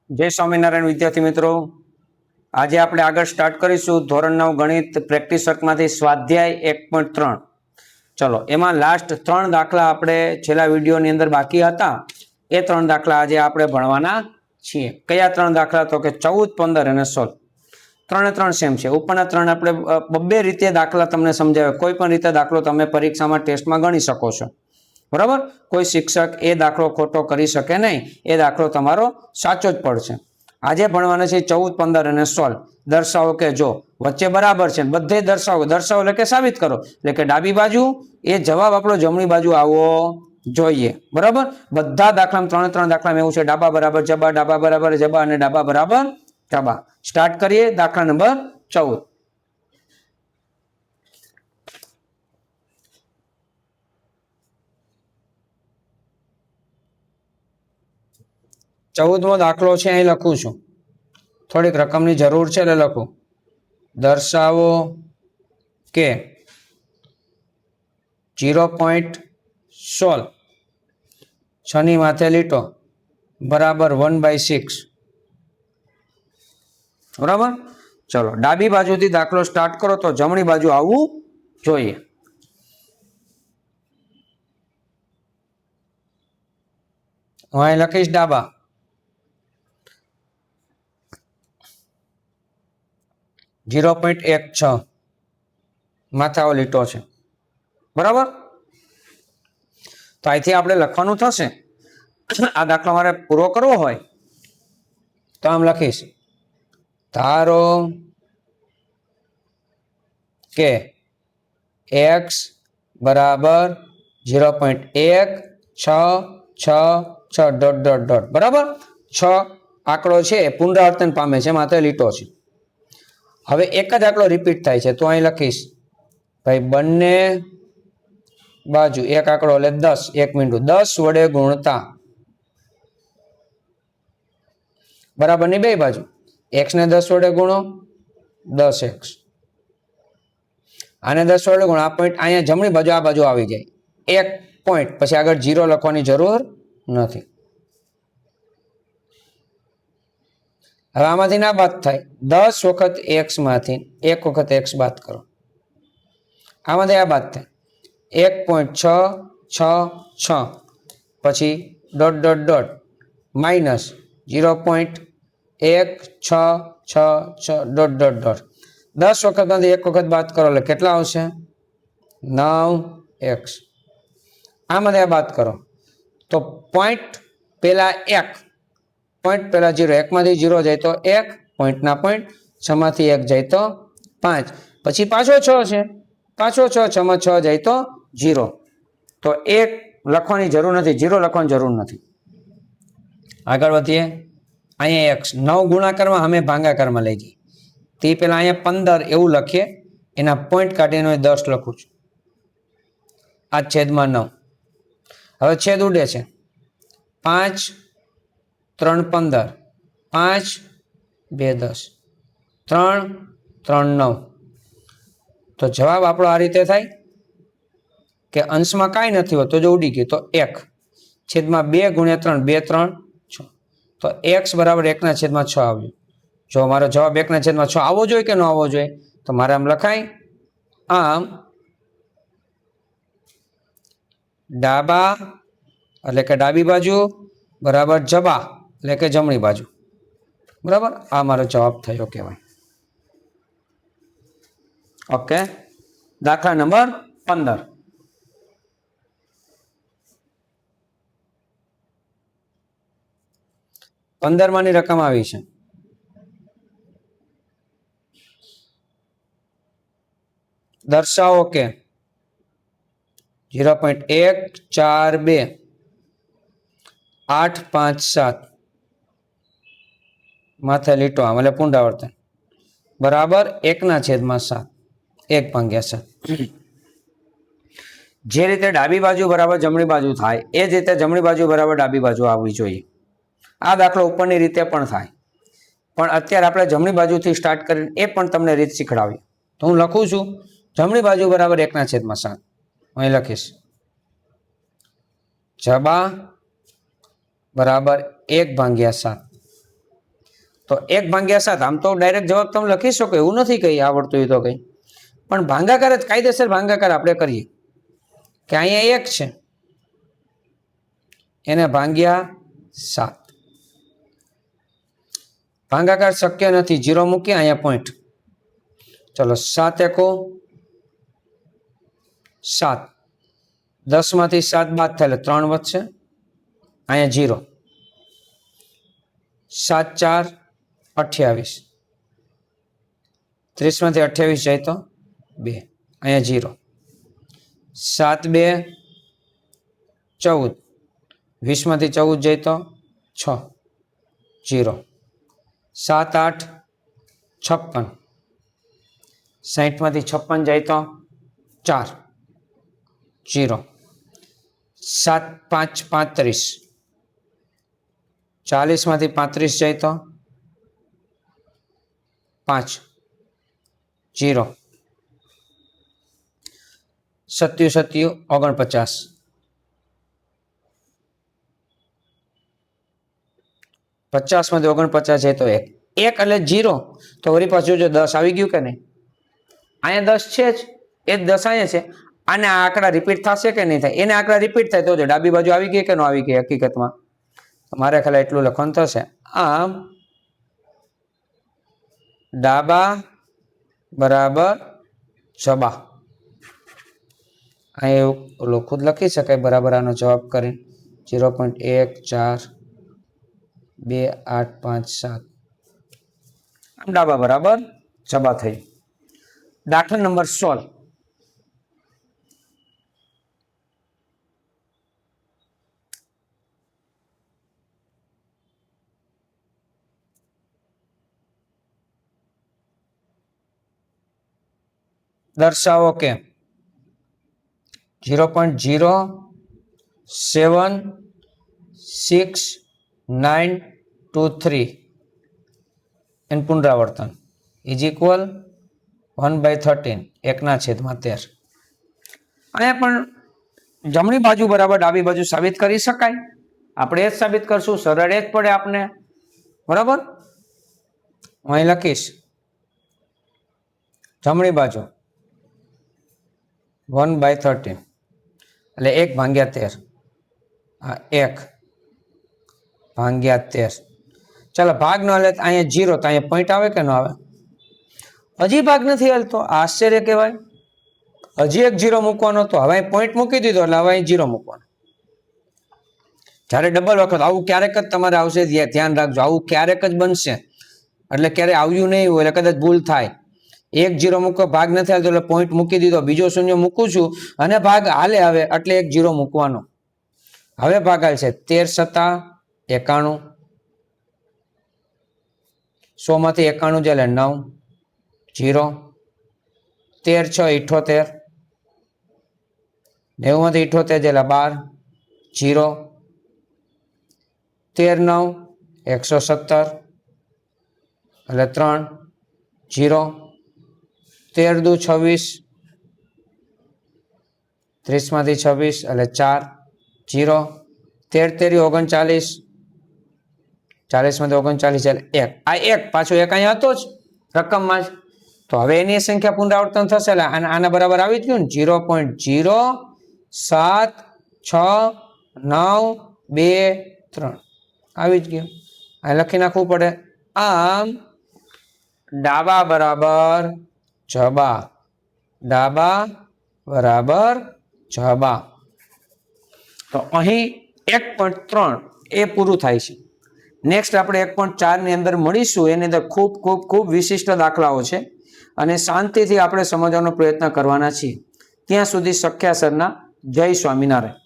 जय स्वामीनारायण विद्यार्थी मित्रों, आज આપણે આગળ સ્ટાર્ટ કરીશું ધોરણ 9 ગણિત પ્રેક્ટિસ વર્કમાંથી સ્વાધ્યાય 1.3। ચલો, એમાં લાસ્ટ 3 દાખલા આપણે છેલ્લા વિડિયોની અંદર બાકી હતા। એ 3 દાખલા આજે આપણે ભણવાના છીએ। કયા 3 દાખલા? તો કે 14, 15 અને 16। ત્રણે ત્રણ સેમ છે। ઉપરના 3 આપણે બબ્બે રીતે દાખલા તમને સમજાવે। કોઈ પણ રીતે દાખલો તમે પરીક્ષામાં ટેસ્ટમાં ગણી શકો છો, બરાબર। કોઈ શિક્ષક એ દાખલો ખોટો કરી શકે નહીં, એ દાખલો તમારો સાચો જ પડશે। આજે ભણવાના છે 14, 15 અને 16। દર્શાવો કે જો વચ્ચે બરાબર છે, બધે દર્શાવો। દર્શાવો એટલે કે સાબિત કરો, એટલે કે ડાબી બાજુ એ જવાબ આપણો જમણી બાજુ આવવો જોઈએ, બરાબર। બધા દાખલામાં 3 દાખલામાં એવું છે, ડાબા બરાબર જબા, ડાબા બરાબર જબા અને ડાબા બરાબર જબા। સ્ટાર્ટ કરીએ દાખલા નંબર 14। चौदमो दाखलो है, अहीं लखूं छुं। थोड़ीक रकमनी जरूर है એટલે લખું। दर्शावो के 0.16 छनी माथे लीटो बराबर 1/6, बराबर। चलो, डाबी बाजुथी दाखलो स्टार्ट करो तो जमणी बाजू आववुं जोईए। हूँ अहीं लखीश डाबा। 0.16 माथाओ लीटो छे, बराबर। तो અહીંથી આપણે લખવાનું થશે। આ દાખલો મારે પૂરો કરવો હોય તો આમ લખીશ, ધારો કે x બરાબર 0.1666 ડોટ ડોટ ડોટ, બરાબર। 6 આંકડો છે પુનરાવર્તન પામે છે, માથે લીટો છે। હવે એક જ આંકડો રિપીટ થાય છે, તો અહીં લખીશ ભાઈ બંને બાજુ એક આંકડો એટલે 10, 1 મિનિટ 10 વડે ગુણતા બરાબર ની બે બાજુ x ને 10 વડે ગુણો 10x, આને 10 વડે ગુણો। આ પોઈન્ટ અહીંયા જમણી બાજુ આ બાજુ આવી જાય, એક પોઈન્ટ પછી આગળ 0 લખવાની જરૂર નથી। હવે આમાંથી ના બાદ થાય, 10 વખત x માંથી 1 વખત x બાદ કરો, આમાંથી આ બાદ થાય 1.666 પછી dot dot dot minus 0.1666 dot dot dot 10 વખત માંથી 1 વખત બાદ કરો એટલે કેટલા આવશે? 9x। આમાંથી આ બાદ કરો તો પોઈન્ટ પેલા 1, પોઈન્ટ પેલા 0, 1 માંથી 0 જાય તો 1, પોઈન્ટ ના પોઈન્ટ, 6 માંથી 1 જાય તો 5, પછી પાછો 6 છે, પાછો 6, 6 માં 6 જાય તો 0। તો 1 લખવાની જરૂર નથી, 0 લખવાની જરૂર નથી। આગળ વધીએ। અહીંયા x 9 ગુણાકારમાં અમે ભાગાકારમાં લઈ જઈએ, તે પેલા અહીંયા 15 એવું લખીએ, એના પોઈન્ટ કાઢીને 10 લખું છું, આ છેદમાં 9। હવે છેદ ઉડે છે, 5 3 15, 5 2 10, 3 3 9। તો જવાબ આપણો આ રીતે થાય કે અંશમાં કાંઈ નથી હોતું, જો ઉડી ગયું તો 1 છેદમાં 2 ગુણ્યા 3, 2 3 6, તો x બરાબર 1/6 આવ્યું। જો મારો જવાબ 1/6 આવવો જોઈએ કે ન આવવો જોઈએ? તો મારે આમ લખાય, આમ ડાબા એટલે કે ડાબી બાજુ બરાબર જબા એટલે કે જમણી બાજુ, બરાબર। આ મારો જવાબ થયો કહેવાય। ઓકે, દાખલા નંબર 15। માની રકમ આવી છે, દર્શાવો કે 0.142 857 માથે લીટો આમ એટલે પુનરાવર્તન બરાબર 1/7, 1/7। જે રીતે ડાબી બાજુ બરાબર જમણી બાજુ થાય એ જ રીતે જમણી બાજુ બરાબર ડાબી બાજુ આવવી જોઈએ। આ દાખલો ઉપરની રીતે પણ થાય, પણ અત્યારે આપણે જમણી બાજુથી સ્ટાર્ટ કરીને એ પણ તમને રીત શીખડાવી। તો હું લખું છું જમણી બાજુ બરાબર 1/7। અહીં લખીશ જબા बराबर 1/7। તો 1/7 આમ તો ડાયરેક્ટ જવાબ તમે લખી શકો, એવું નથી કઈ આવડતું હોય તો કઈ, પણ ભાગાકાર જ કાયદેસર ભાગાકાર આપણે કરીએ કે અહીંયા 1 છે એને ભાગ્યા 7. ભાગાકાર શક્ય નથી, 0 મૂકીએ અહીંયા પોઈન્ટ. ચલો 7 એકુ 7, 10 માંથી 7 બાદ થાય એટલે 3 વધશે, અહીંયા 0. 7 4 28, 30 માંથી 28 જાય તો 2, અહીંયા 0. 7 2 14, 20 માંથી 14 જાય તો 6, 0. 7 8 56, 60 માંથી 56 જાય તો 4, 0. 7 5 35, 40 માંથી 35 જાય તો 5, 0. 7 7 49, 50 માંથી 49 જાય તો 1 એટલે 0. તો વળી પાછું જો 10 આવી ગયું કે નહીં, અહીંયા 10 છે જ, એ 10 અહીંયા છે. અને આ આંકડા રિપીટ થશે કે નહીં થાય, એને આંકડા રિપીટ થાય તો જો ડાબી બાજુ આવી ગઈ કે ન આવી ગઈ હકીકતમાં, મારે ખાલી એટલું લખવાનું થશે. આમ ડાબા બરાબર જબા, અહીં એવું ખુદ લખી શકાય બરાબર આનો જવાબ કરીને 0.1 4 2 8 5 7. આમ ડાબા બરાબર જબા થઈ. દાખલા નંબર 16. દર્શાવો કે 0.07693 એન પુનરાવર્તન ઇઝ ઇક્વલ 1/13, 1/13. અહીંયા પણ જમણી બાજુ બરાબર ડાબી બાજુ સાબિત કરી શકાય, આપણે એ જ સાબિત કરશું, સરળ એ જ પડે આપને, બરાબર. હું અહીં લખીશ જમણી બાજુ 1/13 એટલે 1/13, આ 1/13. ચાલો ભાગ ન લે, અહીંયા 0 તો અહીંયા પોઈન્ટ આવે કે ન આવે, હજી ભાગ નથી હાલતો, આશ્ચર્ય કહેવાય. હજી એક 0 મૂકવાનો હતો, હવે પોઈન્ટ મૂકી દીધો એટલે હવે અહીં 0 મૂકવાનો. જ્યારે ડબલ વખત આવું ક્યારેક જ તમારે આવશે, ધ્યાન રાખજો, આવું ક્યારેક જ બનશે, એટલે ક્યારે આવ્યું નહીં હોય એટલે કદાચ ભૂલ થાય. 1 0 મૂકો, ભાગ નથી હાલતો એટલે પોઈન્ટ મૂકી દીધો, બીજો શૂન્ય મૂકું છું અને ભાગ હાલે આવે એટલે 1 0 મૂકવાનો. હવે ભાગ હાલશે 13 7 91, 100 માંથી 91 જાય એટલે 9, 0. 13 6 78, 90 માંથી 78 જાય એટલે 12, 0. 13 9 117 એટલે 3, 0. 13 2 26, 30 માંથી 26 એટલે 4, 0. 13 39, 40 માંથી 39 એટલે 1. આ 1 પાછો 1 અહીંયા હતો જ રકમમાં જ, તો હવે એની સંખ્યા પુનરાવર્તન થશે એટલે આના બરાબર આવી જ ગયું ને, 0.07693 આવી જ ગયું. આ લખી નાખવું પડે. આમ ડાબા બરાબર જબા, ડાબા બરાબર જબા. તો અહીં 1.3 એ પૂરું થાય છે. નેક્સ્ટ આપણે 1.4 ની અંદર મળીશું. એની અંદર ખૂબ ખૂબ ખૂબ વિશિષ્ટ દાખલાઓ છે અને શાંતિથી આપણે સમજવાનો પ્રયત્ન કરવાના છીએ. ત્યાં સુધી સખ્યા સરના જય સ્વામિનારાયણ.